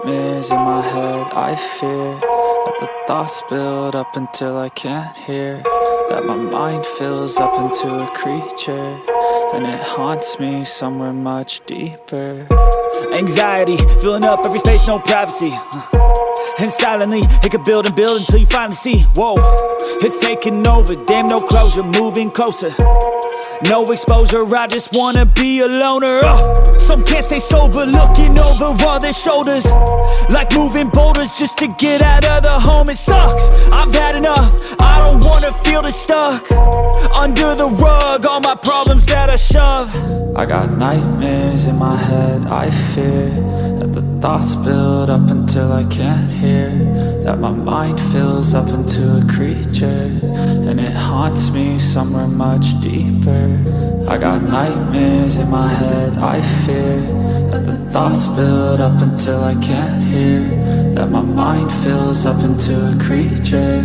nightmares in my head. I fear that the thoughts build up until I can't hear, that my mind fills up into a creature, and it haunts me somewhere much deeper. Anxiety, filling up every space, no privacy. And silently, it could build and build until you finally see, whoa, it's taking over, damn, no closure, moving closer. No exposure, I just wanna be a loner. Some can't stay sober, looking over all their shoulders, like moving boulders just to get out of the home. It sucks, I've had enough, I don't wanna feel the stuck under the rug, all my problems that I shove. I got nightmares in my head. I fear that the thoughts build up until I can't hear, that my mind fills up into a creature, and it haunts me somewhere much deeper. I got nightmares in my head. I fear that the thoughts build up until I can't hear, that my mind fills up into a creature,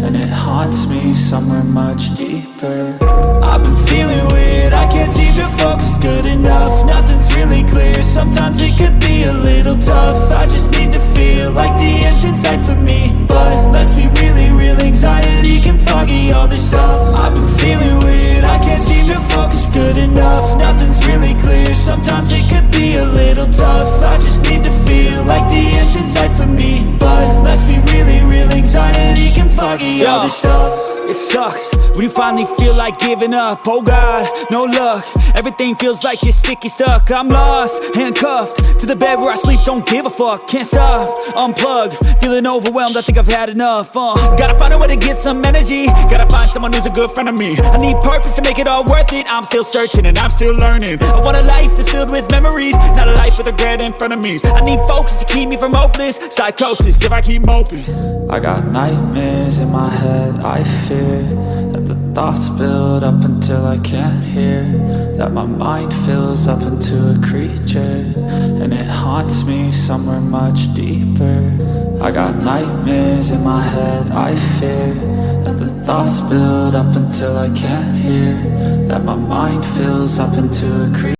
and it haunts me somewhere much deeper. I've been feeling weird, I can't seem to focus good enough. Nothing's really clear, sometimes it could be a little tough. I just need to feel like the end's in sight for me, but let's be really real, anxiety can foggy all this stuff. I've been feeling weird, I can't seem to focus good enough. Nothing's really clear, sometimes it could be a little tough. I just need to feel like the end's in sight for me, but let's be really real, anxiety can foggy all this stuff. It sucks when you finally feel like giving up. Oh God, no luck, everything feels like you're sticky stuck. I'm lost, handcuffed to the bed where I sleep, don't give a fuck. Can't stop, unplug, feeling overwhelmed, I think I've had enough. Gotta find a way to get some energy, gotta find someone who's a good friend of me. I need purpose to make it all worth it, I'm still searching and I'm still learning. I want a life that's filled with memories, not a life with regret and frenemies. I need focus to keep me from hopeless psychosis if I keep moping. I got nightmares in my head. I fear that the thoughts build up until I can't hear, that my mind fills up into a creature, and it haunts me somewhere much deeper. I got nightmares in my head. I fear that the thoughts build up until I can't hear, that my mind fills up into a creature.